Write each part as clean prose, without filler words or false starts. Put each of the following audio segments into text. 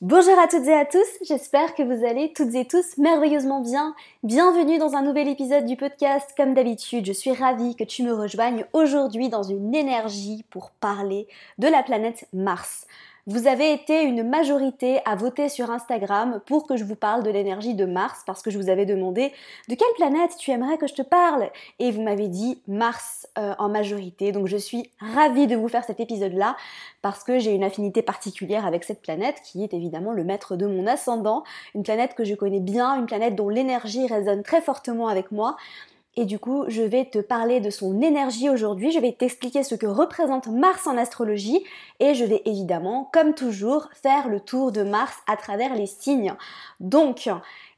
Bonjour à toutes et à tous, j'espère que vous allez toutes et tous merveilleusement bien. Bienvenue dans un nouvel épisode du podcast. Comme d'habitude, je suis ravie que tu me rejoignes aujourd'hui dans une énergie pour parler de la planète Mars. Vous avez été une majorité à voter sur Instagram pour que je vous parle de l'énergie de Mars parce que je vous avais demandé de quelle planète tu aimerais que je te parle et vous m'avez dit Mars en majorité. Donc je suis ravie de vous faire cet épisode-là parce que j'ai une affinité particulière avec cette planète qui est évidemment le maître de mon ascendant, une planète que je connais bien, une planète dont l'énergie résonne très fortement avec moi. Et du coup, je vais te parler de son énergie aujourd'hui, je vais t'expliquer ce que représente Mars en astrologie et je vais évidemment, comme toujours, faire le tour de Mars à travers les signes. Donc,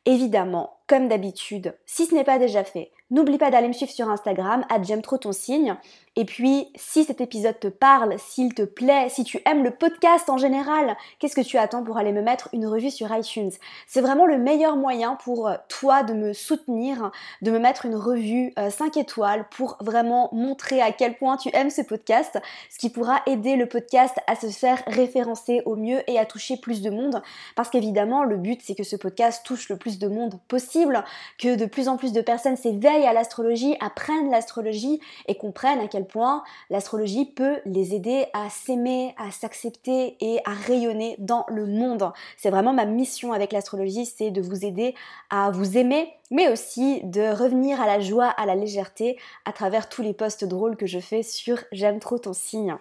évidemment, comme d'habitude, si ce n'est pas déjà fait, n'oublie pas d'aller me suivre sur Instagram, @j'aime trop ton signe. Et puis, si cet épisode te parle, s'il te plaît, si tu aimes le podcast en général, qu'est-ce que tu attends pour aller me mettre une revue sur iTunes? C'est vraiment le meilleur moyen pour toi de me soutenir, de me mettre une revue 5 étoiles pour vraiment montrer à quel point tu aimes ce podcast, ce qui pourra aider le podcast à se faire référencer au mieux et à toucher plus de monde. Parce qu'évidemment, le but, c'est que ce podcast touche le plus de monde possible, que de plus en plus de personnes s'éveillent à l'astrologie, apprennent l'astrologie et comprennent à quel point l'astrologie peut les aider à s'aimer, à s'accepter et à rayonner dans le monde. C'est vraiment ma mission avec l'astrologie, c'est de vous aider à vous aimer, mais aussi de revenir à la joie, à la légèreté à travers tous les posts drôles que je fais sur J'aime trop ton signe.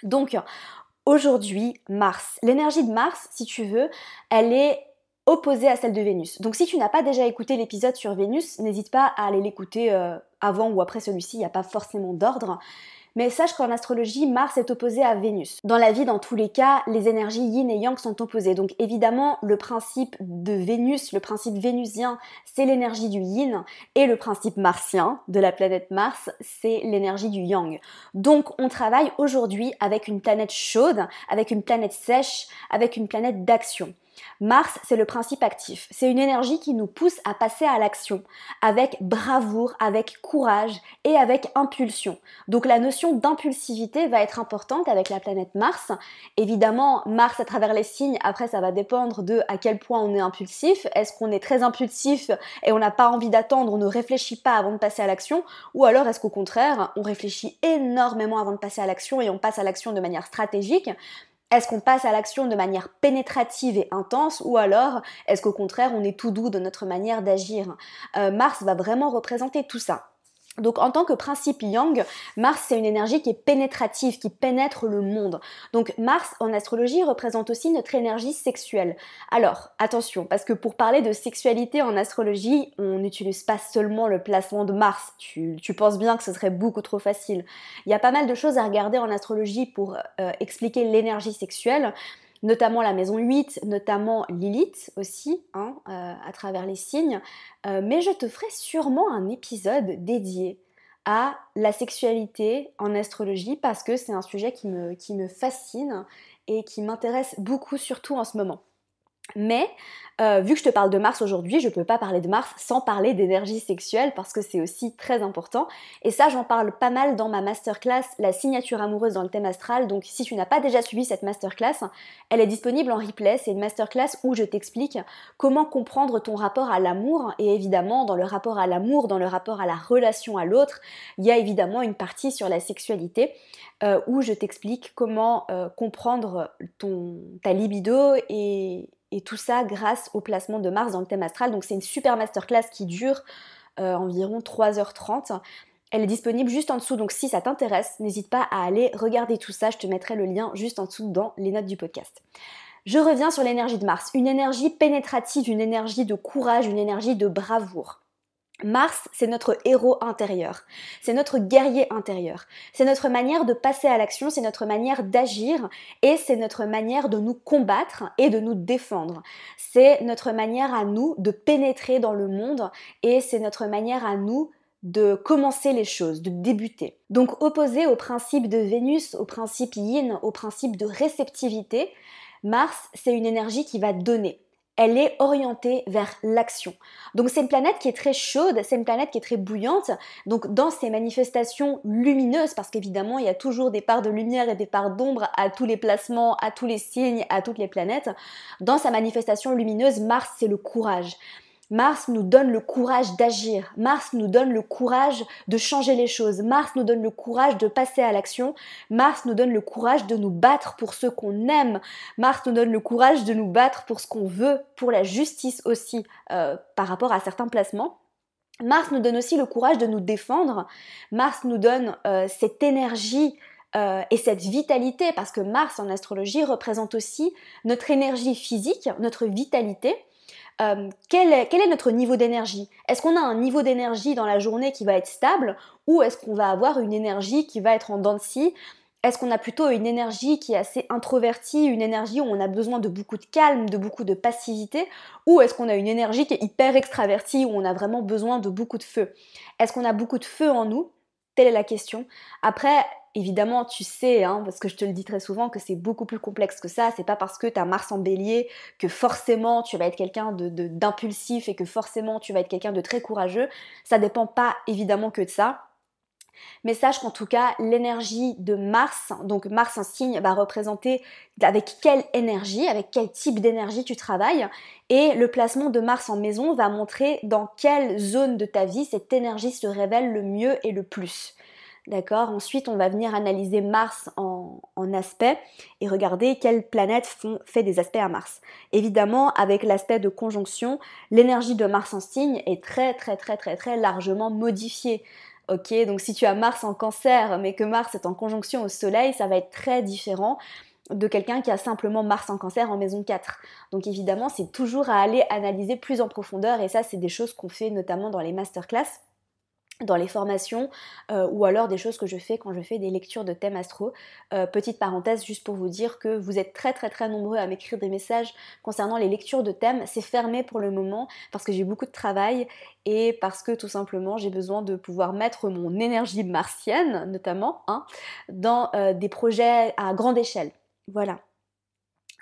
Donc, aujourd'hui, Mars. L'énergie de Mars, si tu veux, elle est opposée à celle de Vénus. Donc si tu n'as pas déjà écouté l'épisode sur Vénus, n'hésite pas à aller l'écouter avant ou après celui-ci, il n'y a pas forcément d'ordre. Mais sache qu'en astrologie, Mars est opposé à Vénus. Dans la vie, dans tous les cas, les énergies yin et yang sont opposées. Donc évidemment, le principe de Vénus, le principe vénusien, c'est l'énergie du yin. Et le principe martien de la planète Mars, c'est l'énergie du yang. Donc on travaille aujourd'hui avec une planète chaude, avec une planète sèche, avec une planète d'action. Mars, c'est le principe actif. C'est une énergie qui nous pousse à passer à l'action, avec bravoure, avec courage et avec impulsion. Donc la notion d'impulsivité va être importante avec la planète Mars. Évidemment, Mars à travers les signes, après ça va dépendre de à quel point on est impulsif. Est-ce qu'on est très impulsif et on n'a pas envie d'attendre, on ne réfléchit pas avant de passer à l'action? Ou alors est-ce qu'au contraire, on réfléchit énormément avant de passer à l'action et on passe à l'action de manière stratégique? Est-ce qu'on passe à l'action de manière pénétrative et intense ou alors est-ce qu'au contraire on est tout doux de notre manière d'agir? Mars va vraiment représenter tout ça. Donc en tant que principe yang, Mars c'est une énergie qui est pénétrative, qui pénètre le monde. Donc Mars en astrologie représente aussi notre énergie sexuelle. Alors attention, parce que pour parler de sexualité en astrologie, on n'utilise pas seulement le placement de Mars. Tu penses bien que ce serait beaucoup trop facile. Il y a pas mal de choses à regarder en astrologie pour expliquer l'énergie sexuelle, notamment la maison 8, notamment Lilith aussi, à travers les signes. Mais je te ferai sûrement un épisode dédié à la sexualité en astrologie parce que c'est un sujet qui me fascine et qui m'intéresse beaucoup, surtout en ce moment. Mais vu que je te parle de Mars aujourd'hui, je peux pas parler de Mars sans parler d'énergie sexuelle parce que c'est aussi très important. Et ça, j'en parle pas mal dans ma masterclass, la signature amoureuse dans le thème astral. Donc si tu n'as pas déjà suivi cette masterclass, elle est disponible en replay. C'est une masterclass où je t'explique comment comprendre ton rapport à l'amour. Et évidemment, dans le rapport à l'amour, dans le rapport à la relation à l'autre, il y a évidemment une partie sur la sexualité où je t'explique comment comprendre ta libido et tout ça grâce au placement de Mars dans le thème astral. Donc c'est une super masterclass qui dure environ 3h30. Elle est disponible juste en dessous, donc si ça t'intéresse, n'hésite pas à aller regarder tout ça. Je te mettrai le lien juste en dessous dans les notes du podcast. Je reviens sur l'énergie de Mars. Une énergie pénétrative, une énergie de courage, une énergie de bravoure. Mars, c'est notre héros intérieur, c'est notre guerrier intérieur, c'est notre manière de passer à l'action, c'est notre manière d'agir et c'est notre manière de nous combattre et de nous défendre. C'est notre manière à nous de pénétrer dans le monde et c'est notre manière à nous de commencer les choses, de débuter. Donc opposé au principe de Vénus, au principe yin, au principe de réceptivité, Mars, c'est une énergie qui va donner. elle est orientée vers l'action. Donc c'est une planète qui est très chaude, c'est une planète qui est très bouillante, donc dans ses manifestations lumineuses, parce qu'évidemment il y a toujours des parts de lumière et des parts d'ombre à tous les placements, à tous les signes, à toutes les planètes, dans sa manifestation lumineuse, Mars c'est le courage. Mars nous donne le courage d'agir, Mars nous donne le courage de changer les choses, Mars nous donne le courage de passer à l'action, Mars nous donne le courage de nous battre pour ce qu'on aime, Mars nous donne le courage de nous battre pour ce qu'on veut, pour la justice aussi par rapport à certains placements. Mars nous donne aussi le courage de nous défendre, Mars nous donne cette énergie et cette vitalité, parce que Mars en astrologie représente aussi notre énergie physique, notre vitalité. Quel est notre niveau d'énergie? Est-ce qu'on a un niveau d'énergie dans la journée qui va être stable ou est-ce qu'on va avoir une énergie qui va être en dents de scie? Est-ce qu'on a plutôt une énergie qui est assez introvertie, une énergie où on a besoin de beaucoup de calme, de beaucoup de passivité? Ou est-ce qu'on a une énergie qui est hyper extravertie où on a vraiment besoin de beaucoup de feu? Est-ce qu'on a beaucoup de feu en nous? Telle est la question. Après, évidemment, tu sais, parce que je te le dis très souvent, que c'est beaucoup plus complexe que ça. C'est pas parce que tu as Mars en bélier que forcément tu vas être quelqu'un d'impulsif et que forcément tu vas être quelqu'un de très courageux. Ça dépend pas évidemment que de ça. Mais sache qu'en tout cas, l'énergie de Mars, donc Mars en signe, va représenter avec quelle énergie, avec quel type d'énergie tu travailles. Et le placement de Mars en maison va montrer dans quelle zone de ta vie cette énergie se révèle le mieux et le plus. D'accord? Ensuite, on va venir analyser Mars en aspect et regarder quelles planètes fait des aspects à Mars. Évidemment, avec l'aspect de conjonction, l'énergie de Mars en signe est très largement modifiée. Ok, donc si tu as Mars en Cancer, mais que Mars est en conjonction au Soleil, ça va être très différent de quelqu'un qui a simplement Mars en Cancer en maison 4. Donc évidemment, c'est toujours à aller analyser plus en profondeur et ça, c'est des choses qu'on fait notamment dans les masterclass, dans les formations ou alors des choses que je fais quand je fais des lectures de thèmes astro. Petite parenthèse juste pour vous dire que vous êtes très nombreux à m'écrire des messages concernant les lectures de thèmes. C'est fermé pour le moment parce que j'ai beaucoup de travail et parce que tout simplement j'ai besoin de pouvoir mettre mon énergie martienne notamment dans des projets à grande échelle. Voilà.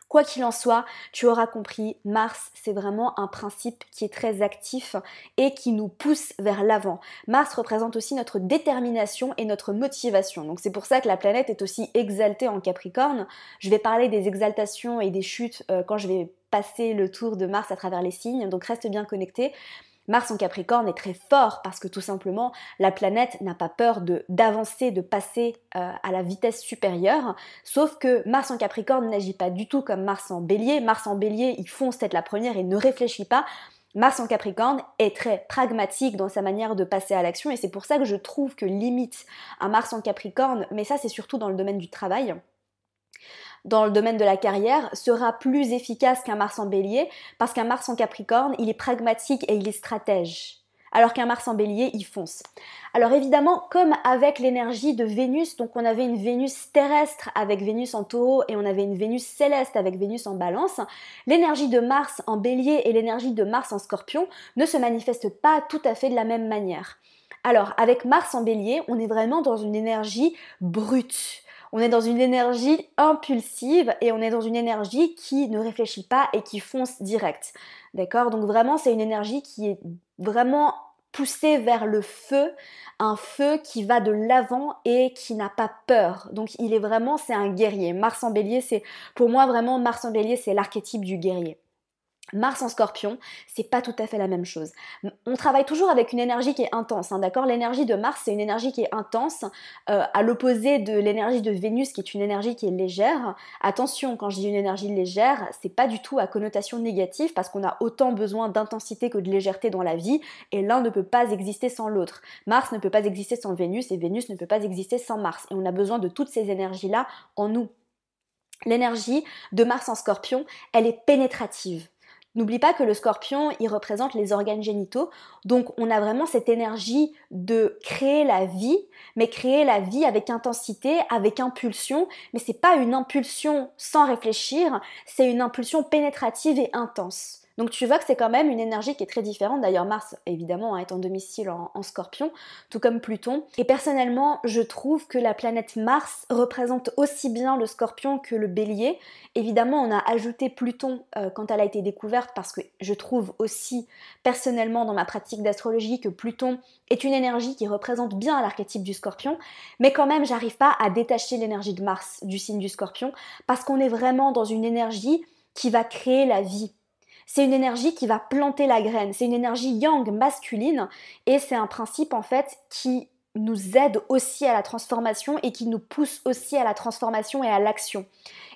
Quoi qu'il en soit, tu auras compris, Mars, c'est vraiment un principe qui est très actif et qui nous pousse vers l'avant. Mars représente aussi notre détermination et notre motivation. Donc c'est pour ça que la planète est aussi exaltée en Capricorne. Je vais parler des exaltations et des chutes quand je vais passer le tour de Mars à travers les signes, donc reste bien connecté. Mars en Capricorne est très fort parce que tout simplement la planète n'a pas peur d'avancer, de passer à la vitesse supérieure, sauf que Mars en Capricorne n'agit pas du tout comme Mars en Bélier. Mars en Bélier, il fonce tête la première et ne réfléchit pas. Mars en Capricorne est très pragmatique dans sa manière de passer à l'action et c'est pour ça que je trouve que limite un Mars en Capricorne, mais ça c'est surtout dans le domaine du travail, dans le domaine de la carrière sera plus efficace qu'un Mars en Bélier parce qu'un Mars en Capricorne, il est pragmatique et il est stratège. Alors qu'un Mars en Bélier, il fonce. Alors évidemment, comme avec l'énergie de Vénus, donc on avait une Vénus terrestre avec Vénus en Taureau et on avait une Vénus céleste avec Vénus en Balance, l'énergie de Mars en Bélier et l'énergie de Mars en Scorpion ne se manifestent pas tout à fait de la même manière. Alors avec Mars en Bélier, on est vraiment dans une énergie brute. On est dans une énergie impulsive et on est dans une énergie qui ne réfléchit pas et qui fonce direct. D'accord? Donc vraiment, c'est une énergie qui est vraiment poussée vers le feu, un feu qui va de l'avant et qui n'a pas peur. Donc c'est un guerrier. Mars en Bélier, pour moi vraiment, Mars en Bélier, c'est l'archétype du guerrier. Mars en Scorpion, c'est pas tout à fait la même chose. On travaille toujours avec une énergie qui est intense, d'accord? L'énergie de Mars, c'est une énergie qui est intense, à l'opposé de l'énergie de Vénus, qui est une énergie qui est légère. Attention, quand je dis une énergie légère, c'est pas du tout à connotation négative, parce qu'on a autant besoin d'intensité que de légèreté dans la vie, et l'un ne peut pas exister sans l'autre. Mars ne peut pas exister sans Vénus, et Vénus ne peut pas exister sans Mars. Et on a besoin de toutes ces énergies-là en nous. L'énergie de Mars en Scorpion, elle est pénétrative. N'oublie pas que le Scorpion, il représente les organes génitaux, donc on a vraiment cette énergie de créer la vie, mais créer la vie avec intensité, avec impulsion, mais c'est pas une impulsion sans réfléchir, c'est une impulsion pénétrative et intense. Donc tu vois que c'est quand même une énergie qui est très différente. D'ailleurs Mars évidemment est en domicile en Scorpion, tout comme Pluton. Et personnellement je trouve que la planète Mars représente aussi bien le Scorpion que le Bélier. Évidemment on a ajouté Pluton quand elle a été découverte parce que je trouve aussi personnellement dans ma pratique d'astrologie que Pluton est une énergie qui représente bien l'archétype du Scorpion. Mais quand même j'arrive pas à détacher l'énergie de Mars du signe du Scorpion parce qu'on est vraiment dans une énergie qui va créer la vie. C'est une énergie qui va planter la graine, c'est une énergie yang, masculine, et c'est un principe en fait qui nous aide aussi à la transformation et qui nous pousse aussi à la transformation et à l'action.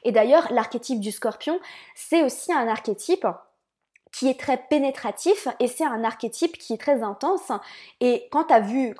Et d'ailleurs, l'archétype du Scorpion, c'est aussi un archétype qui est très pénétratif et c'est un archétype qui est très intense. Et quand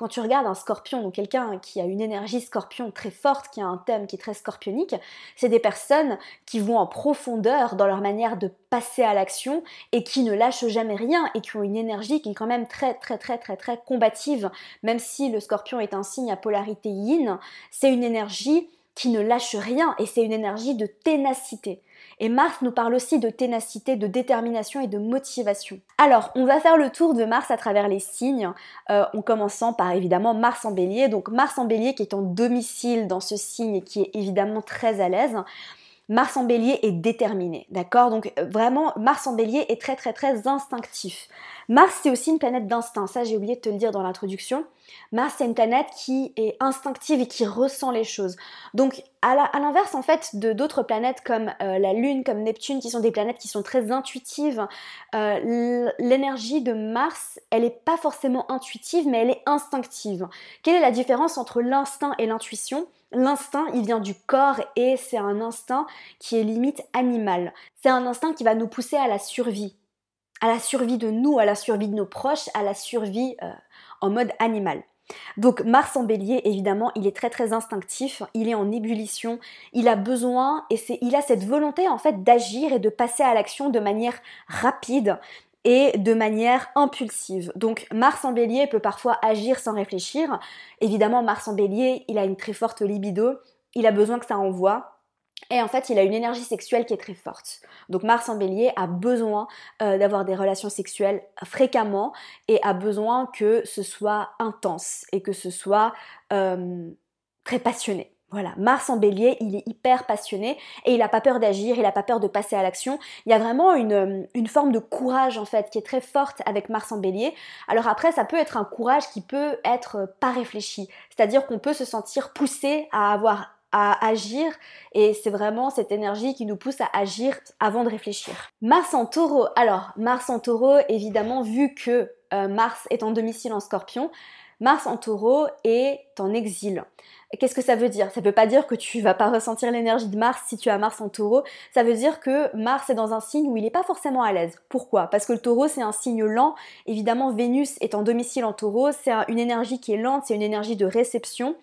tu regardes un scorpion, donc quelqu'un qui a une énergie scorpion très forte, qui a un thème qui est très scorpionique, c'est des personnes qui vont en profondeur dans leur manière de passer à l'action et qui ne lâchent jamais rien et qui ont une énergie qui est quand même très très très très très combative. Même si le scorpion est un signe à polarité yin, c'est une énergie qui ne lâche rien et c'est une énergie de ténacité. Et Mars nous parle aussi de ténacité, de détermination et de motivation. Alors, on va faire le tour de Mars à travers les signes, en commençant par évidemment Mars en Bélier. Donc Mars en Bélier qui est en domicile dans ce signe et qui est évidemment très à l'aise. Mars en Bélier est déterminé, d'accord? Donc vraiment, Mars en Bélier est très très très instinctif. Mars c'est aussi une planète d'instinct, ça j'ai oublié de te le dire dans l'introduction. Mars c'est une planète qui est instinctive et qui ressent les choses. Donc à l'inverse en fait de d'autres planètes comme la Lune, comme Neptune, qui sont des planètes qui sont très intuitives, l'énergie de Mars, elle n'est pas forcément intuitive mais elle est instinctive. Quelle est la différence entre l'instinct et l'intuition? L'instinct, il vient du corps et c'est un instinct qui est limite animal. C'est un instinct qui va nous pousser à la survie de nous, à la survie de nos proches, à la survie en mode animal. Donc Mars en Bélier, évidemment, il est très très instinctif, il est en ébullition, il a besoin et il a cette volonté en fait d'agir et de passer à l'action de manière rapide et de manière impulsive. Donc Mars en Bélier peut parfois agir sans réfléchir. Évidemment, Mars en Bélier, il a une très forte libido, il a besoin que ça envoie. Et en fait, il a une énergie sexuelle qui est très forte. Donc Mars en Bélier a besoin d'avoir des relations sexuelles fréquemment et a besoin que ce soit intense et que ce soit très passionné. Voilà, Mars en Bélier, il est hyper passionné et il n'a pas peur d'agir, il n'a pas peur de passer à l'action. Il y a vraiment une forme de courage en fait qui est très forte avec Mars en Bélier. Alors après, ça peut être un courage qui peut être pas réfléchi, c'est-à-dire qu'on peut se sentir poussé à agir et c'est vraiment cette énergie qui nous pousse à agir avant de réfléchir. Mars en Taureau. Alors, Mars en Taureau, évidemment, vu que Mars est en domicile en Scorpion, Mars en Taureau est en exil. Qu'est-ce que ça veut dire? Ça ne veut pas dire que tu vas pas ressentir l'énergie de Mars si tu as Mars en Taureau. Ça veut dire que Mars est dans un signe où il n'est pas forcément à l'aise. Pourquoi? Parce que le Taureau, c'est un signe lent. Évidemment, Vénus est en domicile en Taureau. C'est une énergie qui est lente, c'est une énergie de réception.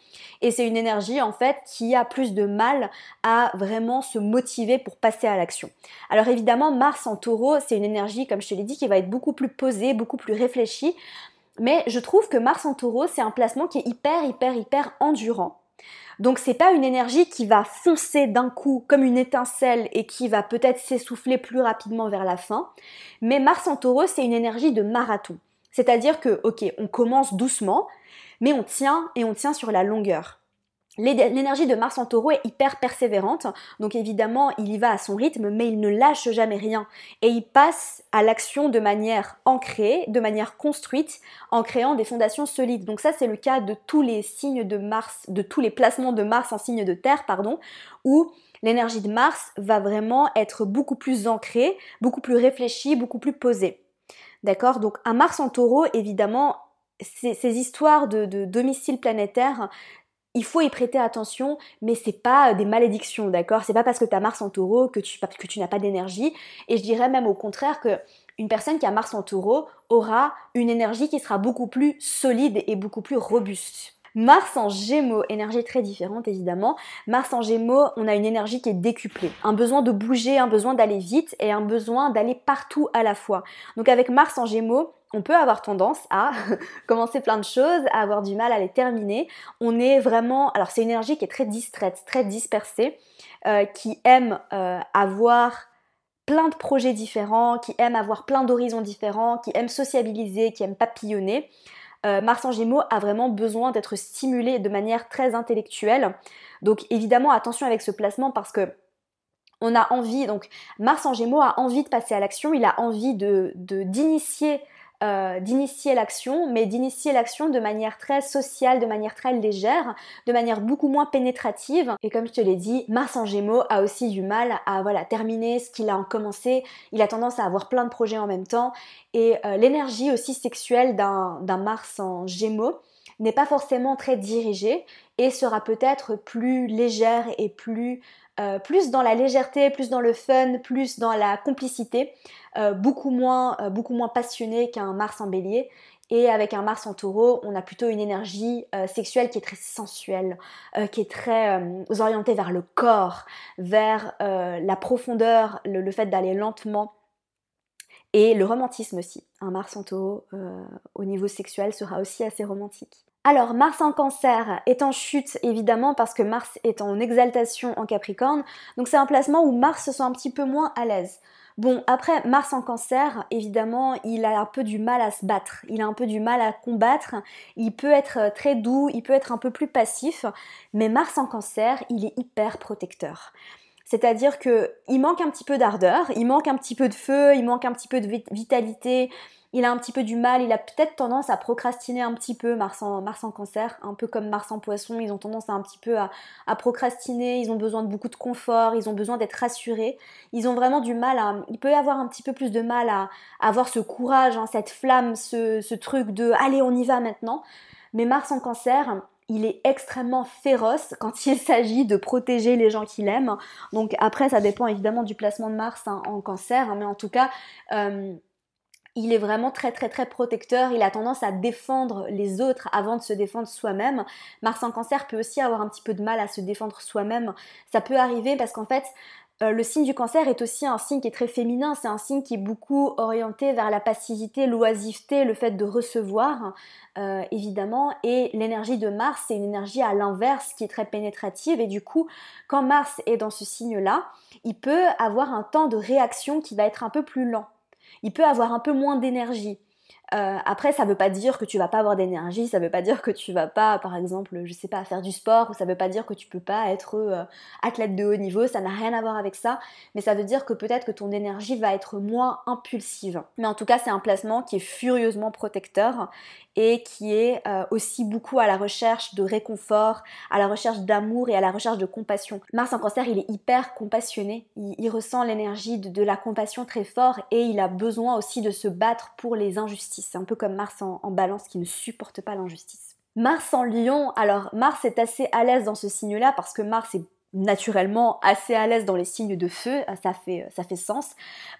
Et c'est une énergie, en fait, qui a plus de mal à vraiment se motiver pour passer à l'action. Alors évidemment, Mars en Taureau, c'est une énergie, comme je te l'ai dit, qui va être beaucoup plus posée, beaucoup plus réfléchie. Mais je trouve que Mars en Taureau, c'est un placement qui est hyper endurant. Donc c'est pas une énergie qui va foncer d'un coup comme une étincelle et qui va peut-être s'essouffler plus rapidement vers la fin. Mais Mars en Taureau, c'est une énergie de marathon. C'est-à-dire que, ok, on commence doucement, mais on tient et on tient sur la longueur. L'énergie de Mars en Taureau est hyper persévérante, donc évidemment il y va à son rythme, mais il ne lâche jamais rien. Et il passe à l'action de manière ancrée, de manière construite, en créant des fondations solides. Donc ça c'est le cas de tous les signes de Mars, de tous les placements de Mars en signe de terre, où l'énergie de Mars va vraiment être beaucoup plus ancrée, beaucoup plus réfléchie, beaucoup plus posée. D'accord? Donc un Mars en Taureau, évidemment, ces histoires de domicile planétaire, il faut y prêter attention, mais c'est pas des malédictions, d'accord? C'est pas parce que tu as Mars en Taureau que tu n'as pas d'énergie. Et je dirais même au contraire que une personne qui a Mars en Taureau aura une énergie qui sera beaucoup plus solide et beaucoup plus robuste. Mars en Gémeaux, énergie très différente évidemment. Mars en Gémeaux, on a une énergie qui est décuplée. Un besoin de bouger, un besoin d'aller vite et un besoin d'aller partout à la fois. Donc avec Mars en Gémeaux, on peut avoir tendance à commencer plein de choses, à avoir du mal à les terminer. On est vraiment... Alors c'est une énergie qui est très distraite, très dispersée, qui aime avoir plein de projets différents, qui aime avoir plein d'horizons différents, qui aime sociabiliser, qui aime papillonner. Mars en Gémeaux a vraiment besoin d'être stimulé de manière très intellectuelle. Donc évidemment, attention avec ce placement parce que on a envie, donc Mars en Gémeaux a envie de passer à l'action, il a envie d'initier l'action, mais d'initier l'action de manière très sociale, de manière très légère, de manière beaucoup moins pénétrative. Et comme je te l'ai dit, Mars en Gémeaux a aussi du mal à terminer ce qu'il a commencé. Il a tendance à avoir plein de projets en même temps. Et l'énergie aussi sexuelle d'un Mars en Gémeaux n'est pas forcément très dirigée et sera peut-être plus légère et plus dans la légèreté, plus dans le fun, plus dans la complicité, beaucoup moins passionné qu'un Mars en Bélier. Et avec un Mars en Taureau, on a plutôt une énergie sexuelle qui est très sensuelle, qui est très orientée vers le corps, vers la profondeur, le fait d'aller lentement. Et le romantisme aussi. Un Mars en Taureau au niveau sexuel sera aussi assez romantique. Alors Mars en Cancer est en chute évidemment parce que Mars est en exaltation en Capricorne, donc c'est un placement où Mars se sent un petit peu moins à l'aise. Bon, après Mars en Cancer, évidemment, il a un peu du mal à se battre, il a un peu du mal à combattre, il peut être très doux, il peut être un peu plus passif, mais Mars en Cancer, il est hyper protecteur. C'est-à-dire qu'il manque un petit peu d'ardeur, il manque un petit peu de feu, il manque un petit peu de vitalité, il a un petit peu du mal, il a peut-être tendance à procrastiner un petit peu, Mars en Cancer, un peu comme Mars en Poisson, ils ont tendance à un petit peu à procrastiner, ils ont besoin de beaucoup de confort, ils ont besoin d'être rassurés, ils ont vraiment du mal il peut y avoir un petit peu plus de mal à avoir ce courage, hein, cette flamme, ce truc de « allez on y va maintenant », mais Mars en Cancer, il est extrêmement féroce quand il s'agit de protéger les gens qu'il aime. Donc après, ça dépend évidemment du placement de Mars en Cancer, hein, mais en tout cas, il est vraiment très très très protecteur, il a tendance à défendre les autres avant de se défendre soi-même. Mars en Cancer peut aussi avoir un petit peu de mal à se défendre soi-même. Ça peut arriver parce qu'en fait, le signe du Cancer est aussi un signe qui est très féminin, c'est un signe qui est beaucoup orienté vers la passivité, l'oisiveté, le fait de recevoir, évidemment, et l'énergie de Mars, c'est une énergie à l'inverse qui est très pénétrative, et du coup, quand Mars est dans ce signe-là, il peut avoir un temps de réaction qui va être un peu plus lent, il peut avoir un peu moins d'énergie. Après, ça veut pas dire que tu vas pas avoir d'énergie, ça veut pas dire que tu vas pas, par exemple, je sais pas, faire du sport, ou ça veut pas dire que tu peux pas être athlète de haut niveau, ça n'a rien à voir avec ça, mais ça veut dire que peut-être que ton énergie va être moins impulsive. Mais en tout cas, c'est un placement qui est furieusement protecteur et qui est aussi beaucoup à la recherche de réconfort, à la recherche d'amour et à la recherche de compassion. Mars en Cancer, il est hyper compassionné, il ressent l'énergie de la compassion très fort et il a besoin aussi de se battre pour les injustices. C'est un peu comme Mars en Balance qui ne supporte pas l'injustice. Mars en Lion, alors Mars est assez à l'aise dans ce signe-là parce que Mars est naturellement assez à l'aise dans les signes de feu, ça fait sens.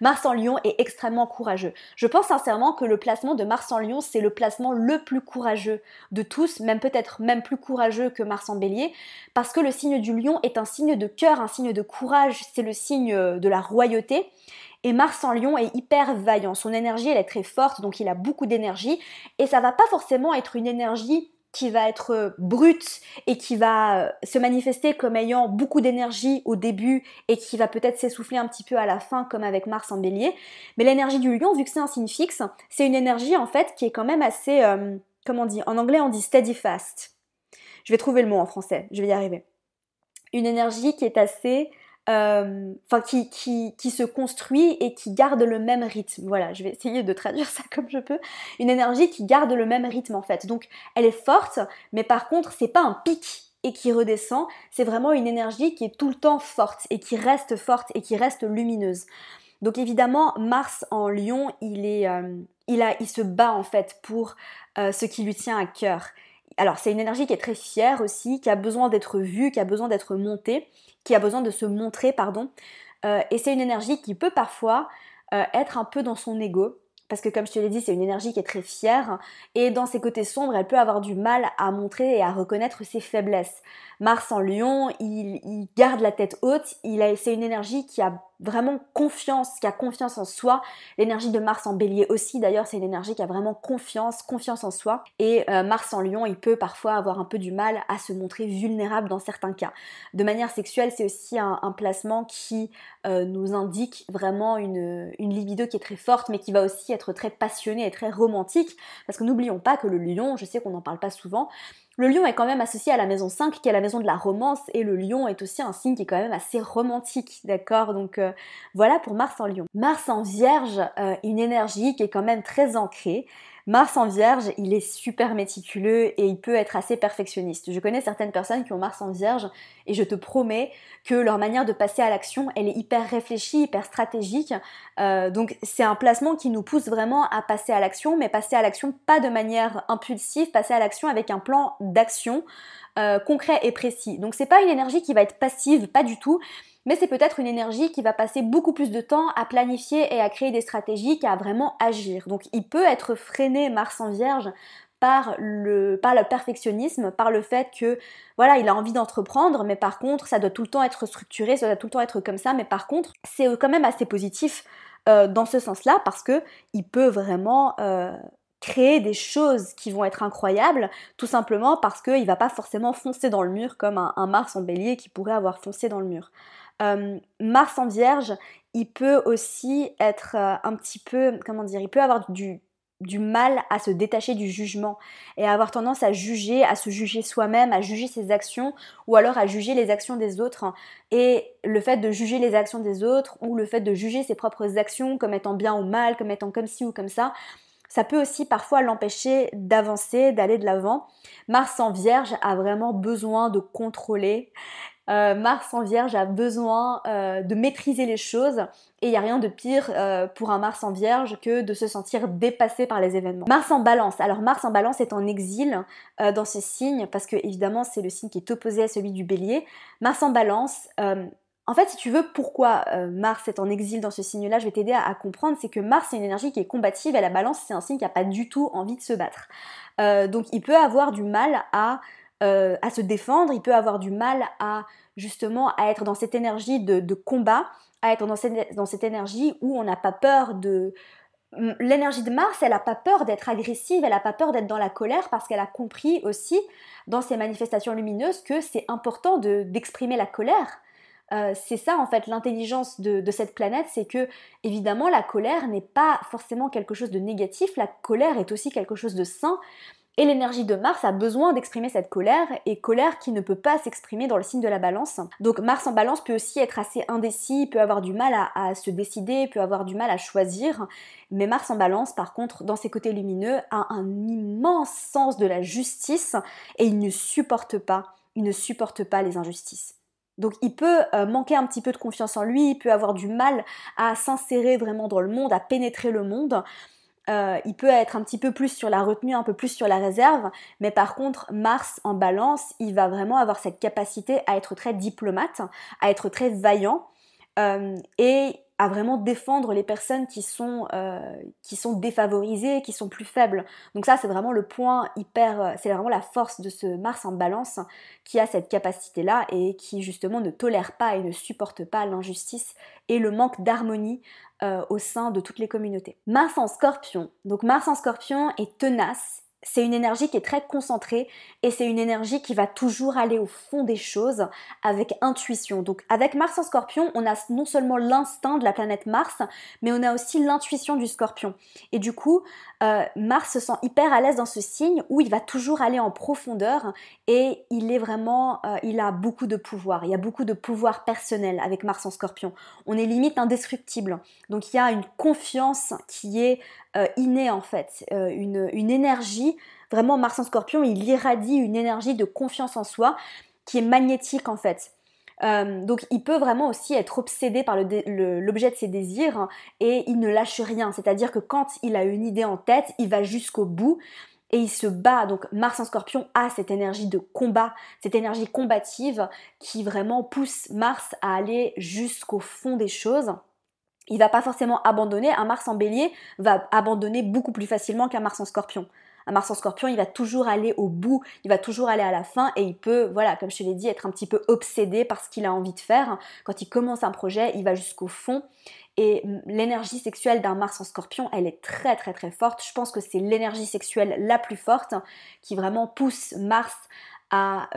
Mars en Lion est extrêmement courageux. Je pense sincèrement que le placement de Mars en Lion, c'est le placement le plus courageux de tous, même peut-être même plus courageux que Mars en Bélier, parce que le signe du Lion est un signe de cœur, un signe de courage, c'est le signe de la royauté. Et Mars en Lion est hyper vaillant, son énergie elle est très forte, donc il a beaucoup d'énergie, et ça va pas forcément être une énergie qui va être brute et qui va se manifester comme ayant beaucoup d'énergie au début et qui va peut-être s'essouffler un petit peu à la fin comme avec Mars en Bélier. Mais l'énergie du Lion, vu que c'est un signe fixe, c'est une énergie en fait qui est quand même assez, comment on dit, en anglais on dit steady fast. Je vais trouver le mot en français, je vais y arriver. Une énergie qui est assez... qui se construit et qui garde le même rythme. Voilà, je vais essayer de traduire ça comme je peux. Une énergie qui garde le même rythme en fait. Donc elle est forte, mais par contre c'est pas un pic et qui redescend, c'est vraiment une énergie qui est tout le temps forte et qui reste lumineuse. Donc évidemment Mars en Lion, il se bat en fait pour ce qui lui tient à cœur. Alors c'est une énergie qui est très fière aussi, qui a besoin d'être vue, qui a besoin d'être montée, qui a besoin de se montrer, pardon. Et c'est une énergie qui peut parfois être un peu dans son ego, parce que comme je te l'ai dit, c'est une énergie qui est très fière, et dans ses côtés sombres, elle peut avoir du mal à montrer et à reconnaître ses faiblesses. Mars en Lion, il garde la tête haute, c'est une énergie qui a vraiment confiance, qui a confiance en soi. L'énergie de Mars en Bélier aussi, d'ailleurs, c'est une énergie qui a vraiment confiance en soi. Et Mars en Lion, il peut parfois avoir un peu du mal à se montrer vulnérable dans certains cas. De manière sexuelle, c'est aussi un placement qui nous indique vraiment une libido qui est très forte, mais qui va aussi être très passionnée et très romantique. Parce que n'oublions pas que le Lion, je sais qu'on n'en parle pas souvent, le lion est quand même associé à la maison 5, qui est la maison de la romance, et le lion est aussi un signe qui est quand même assez romantique, d'accord? Donc voilà pour Mars en Lion. Mars en Vierge, une énergie qui est quand même très ancrée. Mars en Vierge, il est super méticuleux et il peut être assez perfectionniste. Je connais certaines personnes qui ont Mars en Vierge et je te promets que leur manière de passer à l'action, elle est hyper réfléchie, hyper stratégique. Donc c'est un placement qui nous pousse vraiment à passer à l'action, mais passer à l'action pas de manière impulsive, passer à l'action avec un plan d'action concret et précis. Donc c'est pas une énergie qui va être passive, pas du tout, mais c'est peut-être une énergie qui va passer beaucoup plus de temps à planifier et à créer des stratégies qu'à vraiment agir. Donc il peut être freiné, Mars en Vierge, par le perfectionnisme, par le fait que voilà, il a envie d'entreprendre, mais par contre ça doit tout le temps être structuré, ça doit tout le temps être comme ça, mais par contre c'est quand même assez positif dans ce sens-là, parce que il peut vraiment créer des choses qui vont être incroyables, tout simplement parce qu'il ne va pas forcément foncer dans le mur comme un Mars en Bélier qui pourrait avoir foncé dans le mur. Mars en Vierge, il peut aussi être un petit peu, comment dire, il peut avoir du mal à se détacher du jugement et à avoir tendance à juger, à se juger soi-même, à juger ses actions ou alors à juger les actions des autres. Et le fait de juger les actions des autres ou le fait de juger ses propres actions comme étant bien ou mal, comme étant comme ci ou comme ça peut aussi parfois l'empêcher d'avancer, d'aller de l'avant. Mars en Vierge a vraiment besoin de contrôler. Mars en Vierge a besoin de maîtriser les choses et il n'y a rien de pire pour un Mars en Vierge que de se sentir dépassé par les événements. Mars en Balance. Alors Mars en Balance est en exil dans ce signe parce que évidemment c'est le signe qui est opposé à celui du Bélier. Mars en Balance, en fait, si tu veux, pourquoi Mars est en exil dans ce signe-là, je vais t'aider à comprendre, c'est que Mars, c'est une énergie qui est combative et la Balance, c'est un signe qui n'a pas du tout envie de se battre. Donc, il peut avoir du mal à se défendre, il peut avoir du mal à, justement, à être dans cette énergie de combat, à être dans cette énergie où on n'a pas peur de... L'énergie de Mars, elle n'a pas peur d'être agressive, elle n'a pas peur d'être dans la colère parce qu'elle a compris aussi dans ses manifestations lumineuses que c'est important d'exprimer la colère. C'est ça en fait l'intelligence de cette planète, c'est que évidemment la colère n'est pas forcément quelque chose de négatif, la colère est aussi quelque chose de sain et l'énergie de Mars a besoin d'exprimer cette colère et colère qui ne peut pas s'exprimer dans le signe de la Balance. Donc Mars en Balance peut aussi être assez indécis, peut avoir du mal à se décider, peut avoir du mal à choisir, mais Mars en Balance par contre dans ses côtés lumineux a un immense sens de la justice et il ne supporte pas les injustices. Donc il peut manquer un petit peu de confiance en lui, il peut avoir du mal à s'insérer vraiment dans le monde, à pénétrer le monde. Il peut être un petit peu plus sur la retenue, un peu plus sur la réserve, mais par contre Mars en Balance, il va vraiment avoir cette capacité à être très diplomate, à être très vaillant et à vraiment défendre les personnes qui sont défavorisées, qui sont plus faibles. Donc ça c'est vraiment le point hyper, c'est vraiment la force de ce Mars en Balance qui a cette capacité-là et qui justement ne tolère pas et ne supporte pas l'injustice et le manque d'harmonie au sein de toutes les communautés. Mars en Scorpion. Donc Mars en Scorpion est tenace. C'est une énergie qui est très concentrée et c'est une énergie qui va toujours aller au fond des choses avec intuition. Donc avec Mars en Scorpion, on a non seulement l'instinct de la planète Mars, mais on a aussi l'intuition du Scorpion. Et du coup, Mars se sent hyper à l'aise dans ce signe où il va toujours aller en profondeur et il est vraiment, il a beaucoup de pouvoir. Il y a beaucoup de pouvoir personnel avec Mars en Scorpion. On est limite indestructible. Donc il y a une confiance qui est innée en fait, une énergie, vraiment Mars en Scorpion, il irradie une énergie de confiance en soi qui est magnétique en fait. Donc il peut vraiment aussi être obsédé par l'objet de ses désirs et il ne lâche rien, c'est-à-dire que quand il a une idée en tête, il va jusqu'au bout et il se bat. Donc Mars en Scorpion a cette énergie de combat, cette énergie combative qui vraiment pousse Mars à aller jusqu'au fond des choses. Il va pas forcément abandonner, un Mars en Bélier va abandonner beaucoup plus facilement qu'un Mars en Scorpion. Un Mars en Scorpion, il va toujours aller au bout, il va toujours aller à la fin et il peut, voilà, comme je te l'ai dit, être un petit peu obsédé par ce qu'il a envie de faire. Quand il commence un projet, il va jusqu'au fond. Et l'énergie sexuelle d'un Mars en Scorpion, elle est très très très forte. Je pense que c'est l'énergie sexuelle la plus forte qui vraiment pousse Mars à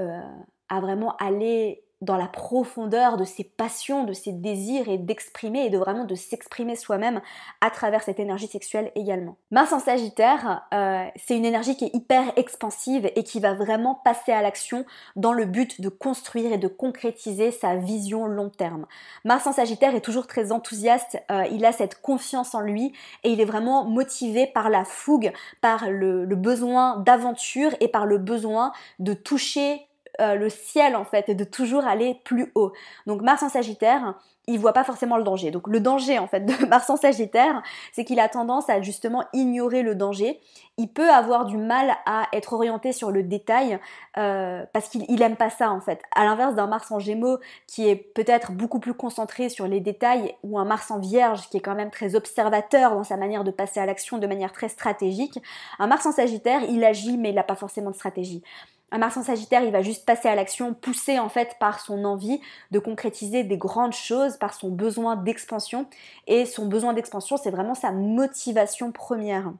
vraiment aller dans la profondeur de ses passions, de ses désirs et d'exprimer et de vraiment de s'exprimer soi-même à travers cette énergie sexuelle également. Mars en Sagittaire, c'est une énergie qui est hyper expansive et qui va vraiment passer à l'action dans le but de construire et de concrétiser sa vision long terme. Mars en Sagittaire est toujours très enthousiaste, il a cette confiance en lui et il est vraiment motivé par la fougue, par le besoin d'aventure et par le besoin de toucher le ciel en fait et de toujours aller plus haut. Donc Mars en Sagittaire, il voit pas forcément le danger. Donc le danger en fait de Mars en Sagittaire, c'est qu'il a tendance à justement ignorer le danger. Il peut avoir du mal à être orienté sur le détail parce qu'il aime pas ça en fait. À l'inverse d'un Mars en Gémeaux qui est peut-être beaucoup plus concentré sur les détails ou un Mars en Vierge qui est quand même très observateur dans sa manière de passer à l'action de manière très stratégique. Un Mars en Sagittaire, il agit mais il n'a pas forcément de stratégie. Un Mars en Sagittaire, il va juste passer à l'action, poussé en fait par son envie de concrétiser des grandes choses, par son besoin d'expansion. Et son besoin d'expansion, c'est vraiment sa motivation première.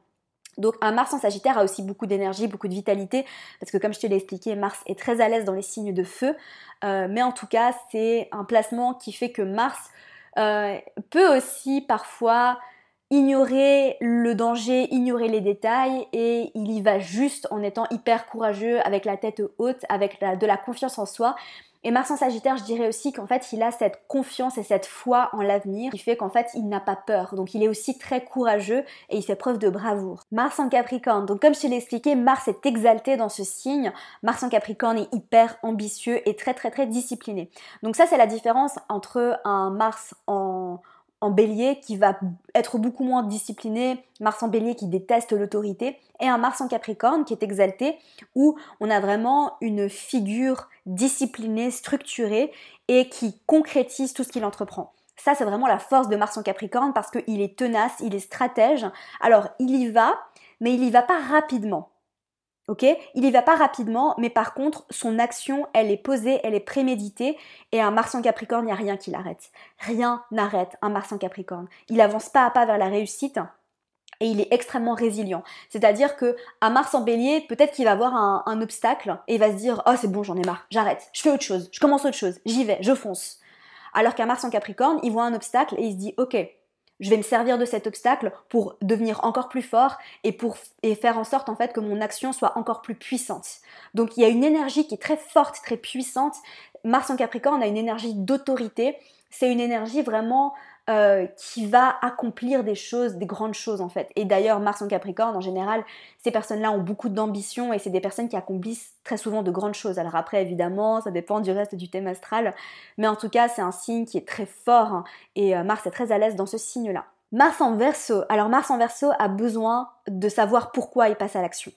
Donc un Mars en Sagittaire a aussi beaucoup d'énergie, beaucoup de vitalité, parce que comme je te l'ai expliqué, Mars est très à l'aise dans les signes de feu. Mais en tout cas, c'est un placement qui fait que Mars peut aussi parfois ignorer le danger, ignorer les détails et il y va juste en étant hyper courageux, avec la tête haute, avec de la confiance en soi. Et Mars en Sagittaire, je dirais aussi qu'en fait, il a cette confiance et cette foi en l'avenir qui fait qu'en fait, il n'a pas peur. Donc, il est aussi très courageux et il fait preuve de bravoure. Mars en Capricorne. Donc, comme je te l'ai expliqué, Mars est exalté dans ce signe. Mars en Capricorne est hyper ambitieux et très, très, très discipliné. Donc, ça, c'est la différence entre un Mars en Bélier qui va être beaucoup moins discipliné, Mars en Bélier qui déteste l'autorité, et un Mars en Capricorne qui est exalté, où on a vraiment une figure disciplinée, structurée, et qui concrétise tout ce qu'il entreprend. Ça, c'est vraiment la force de Mars en Capricorne parce qu'il est tenace, il est stratège. Alors, il y va, mais il y va pas rapidement. Ok, il y va pas rapidement, mais par contre, son action, elle est posée, elle est préméditée, et un Mars en Capricorne, il n'y a rien qui l'arrête. Rien n'arrête un Mars en Capricorne. Il avance pas à pas vers la réussite, et il est extrêmement résilient. C'est-à-dire que à Mars en Bélier, peut-être qu'il va avoir un obstacle, et il va se dire « Oh, c'est bon, j'en ai marre, j'arrête, je fais autre chose, je commence autre chose, j'y vais, je fonce. » Alors qu'un Mars en Capricorne, il voit un obstacle, et il se dit « Ok, je vais me servir de cet obstacle pour devenir encore plus fort et faire en sorte en fait que mon action soit encore plus puissante. » Donc il y a une énergie qui est très forte, très puissante. Mars en Capricorne a une énergie d'autorité. C'est une énergie vraiment qui va accomplir des choses, des grandes choses en fait. Et d'ailleurs, Mars en Capricorne, en général, ces personnes-là ont beaucoup d'ambition et c'est des personnes qui accomplissent très souvent de grandes choses. Alors après, évidemment, ça dépend du reste du thème astral, mais en tout cas, c'est un signe qui est très fort hein, et Mars est très à l'aise dans ce signe-là. Mars en Verseau. Alors Mars en Verseau a besoin de savoir pourquoi il passe à l'action.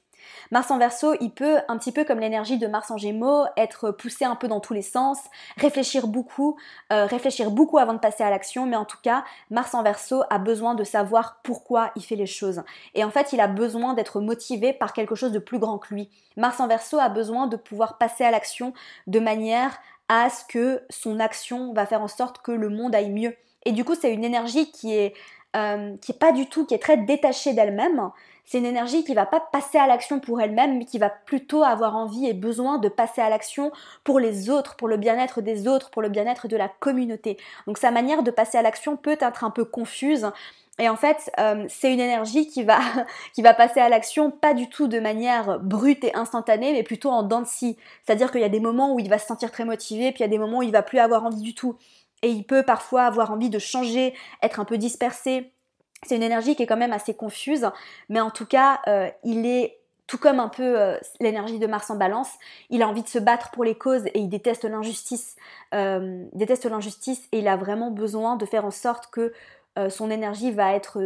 Mars en Verseau, il peut, un petit peu comme l'énergie de Mars en Gémeaux, être poussé un peu dans tous les sens, réfléchir beaucoup avant de passer à l'action, mais en tout cas, Mars en Verseau a besoin de savoir pourquoi il fait les choses. Et en fait, il a besoin d'être motivé par quelque chose de plus grand que lui. Mars en Verseau a besoin de pouvoir passer à l'action de manière à ce que son action va faire en sorte que le monde aille mieux. Et du coup, c'est une énergie qui est pas du tout, qui est très détachée d'elle-même. C'est une énergie qui va pas passer à l'action pour elle-même, mais qui va plutôt avoir envie et besoin de passer à l'action pour les autres, pour le bien-être des autres, pour le bien-être de la communauté. Donc sa manière de passer à l'action peut être un peu confuse. Et en fait, c'est une énergie qui va passer à l'action pas du tout de manière brute et instantanée, mais plutôt en dents de scie. C'est-à-dire qu'il y a des moments où il va se sentir très motivé, puis il y a des moments où il va plus avoir envie du tout. Et il peut parfois avoir envie de changer, être un peu dispersé. C'est une énergie qui est quand même assez confuse, mais en tout cas, il est tout comme un peu l'énergie de Mars en Balance, il a envie de se battre pour les causes et il déteste l'injustice. Et il a vraiment besoin de faire en sorte que son énergie va être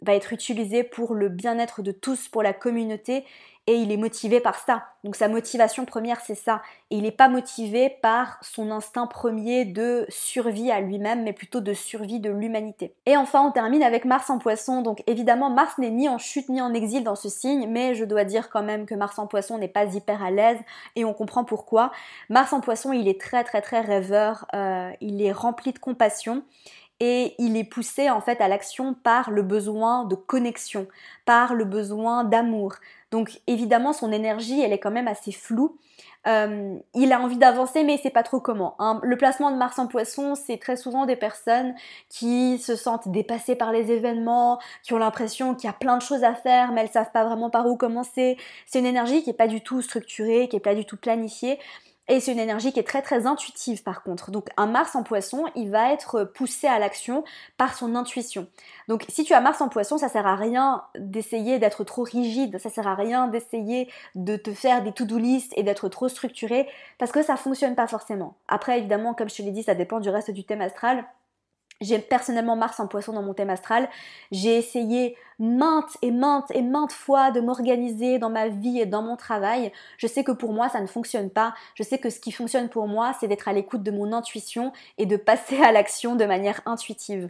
va être utilisé pour le bien-être de tous, pour la communauté, et il est motivé par ça. Donc sa motivation première, c'est ça. Et il n'est pas motivé par son instinct premier de survie à lui-même, mais plutôt de survie de l'humanité. Et enfin, on termine avec Mars en Poisson. Donc évidemment, Mars n'est ni en chute ni en exil dans ce signe, mais je dois dire quand même que Mars en Poisson n'est pas hyper à l'aise, et on comprend pourquoi. Mars en Poisson, il est très très très rêveur, il est rempli de compassion, et il est poussé en fait à l'action par le besoin de connexion, par le besoin d'amour. Donc évidemment son énergie elle est quand même assez floue. Il a envie d'avancer mais il sait pas trop comment. Le placement de Mars en Poisson, c'est très souvent des personnes qui se sentent dépassées par les événements, qui ont l'impression qu'il y a plein de choses à faire mais elles savent pas vraiment par où commencer. C'est une énergie qui est pas du tout structurée, qui est pas du tout planifiée. Et c'est une énergie qui est très très intuitive par contre. Donc un Mars en Poisson, il va être poussé à l'action par son intuition. Donc si tu as Mars en Poisson, ça sert à rien d'essayer d'être trop rigide, ça sert à rien d'essayer de te faire des to-do list et d'être trop structuré parce que ça fonctionne pas forcément. Après évidemment, comme je te l'ai dit, ça dépend du reste du thème astral. J'ai personnellement Mars en Poisson dans mon thème astral. J'ai essayé maintes et maintes fois de m'organiser dans ma vie et dans mon travail. Je sais que pour moi, ça ne fonctionne pas. Je sais que ce qui fonctionne pour moi, c'est d'être à l'écoute de mon intuition et de passer à l'action de manière intuitive.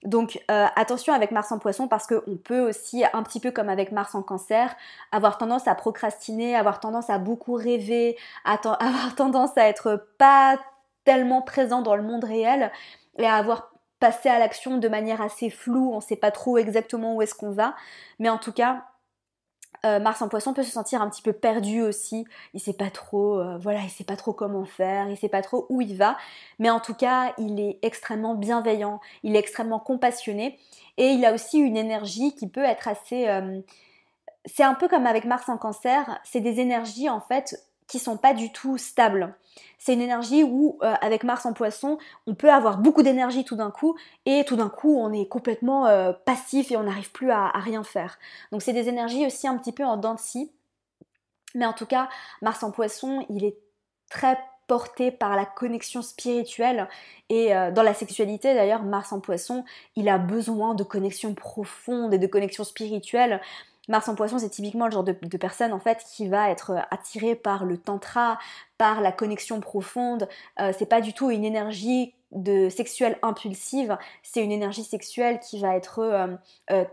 Donc attention avec Mars en Poisson parce qu'on peut aussi, un petit peu comme avec Mars en Cancer, avoir tendance à procrastiner, avoir tendance à beaucoup rêver, avoir tendance à être pas tellement présent dans le monde réel et à avoir passer à l'action de manière assez floue, on ne sait pas trop exactement où est-ce qu'on va, mais en tout cas, Mars en Poisson peut se sentir un petit peu perdu aussi, il sait pas trop, il sait pas trop comment faire, il sait pas trop où il va, mais en tout cas, il est extrêmement bienveillant, il est extrêmement compassionné, et il a aussi une énergie qui peut être assez... c'est un peu comme avec Mars en Cancer, c'est des énergies en fait qui sont pas du tout stables. C'est une énergie où, avec Mars en Poisson, on peut avoir beaucoup d'énergie tout d'un coup, et tout d'un coup, on est complètement passif et on n'arrive plus à rien faire. Donc c'est des énergies aussi un petit peu en dents de scie. Mais en tout cas, Mars en Poisson, il est très porté par la connexion spirituelle et dans la sexualité d'ailleurs, Mars en Poisson, il a besoin de connexion profonde et de connexion spirituelle. Mars en Poisson, c'est typiquement le genre de personne en fait qui va être attirée par le tantra, par la connexion profonde. C'est pas du tout une énergie sexuelle impulsive, c'est une énergie sexuelle qui va être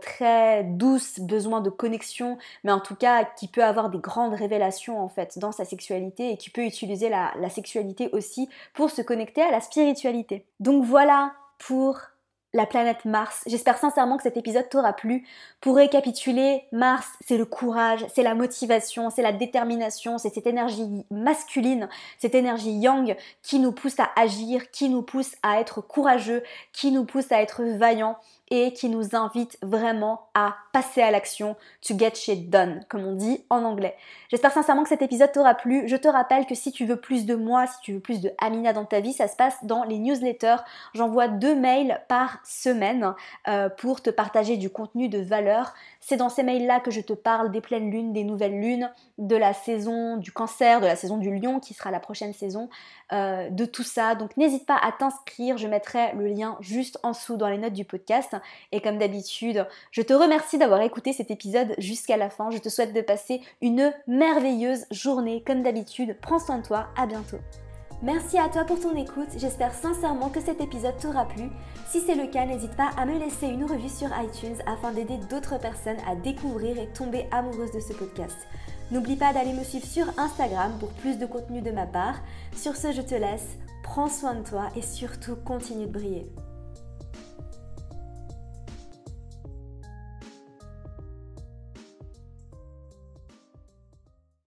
très douce, besoin de connexion, mais en tout cas qui peut avoir des grandes révélations en fait dans sa sexualité et qui peut utiliser la sexualité aussi pour se connecter à la spiritualité. Donc voilà pour la planète Mars. J'espère sincèrement que cet épisode t'aura plu. Pour récapituler, Mars, c'est le courage, c'est la motivation, c'est la détermination, c'est cette énergie masculine, cette énergie yang qui nous pousse à agir, qui nous pousse à être courageux, qui nous pousse à être vaillant et qui nous invite vraiment à passer à l'action, to get shit done, comme on dit en anglais. J'espère sincèrement que cet épisode t'aura plu. Je te rappelle que si tu veux plus de moi, si tu veux plus de Amina dans ta vie, ça se passe dans les newsletters. J'envoie 2 mails par semaine pour te partager du contenu de valeur. C'est dans ces mails-là que je te parle des pleines lunes, des nouvelles lunes, de la saison du Cancer, de la saison du Lion qui sera la prochaine saison, de tout ça. Donc n'hésite pas à t'inscrire, je mettrai le lien juste en dessous dans les notes du podcast. Et comme d'habitude, je te remercie d'avoir écouté cet épisode jusqu'à la fin. Je te souhaite de passer une merveilleuse journée comme d'habitude. Prends soin de toi, à bientôt. Merci à toi pour ton écoute, j'espère sincèrement que cet épisode t'aura plu. Si c'est le cas, n'hésite pas à me laisser une review sur iTunes afin d'aider d'autres personnes à découvrir et tomber amoureuses de ce podcast. N'oublie pas d'aller me suivre sur Instagram pour plus de contenu de ma part. Sur ce, je te laisse, prends soin de toi et surtout continue de briller.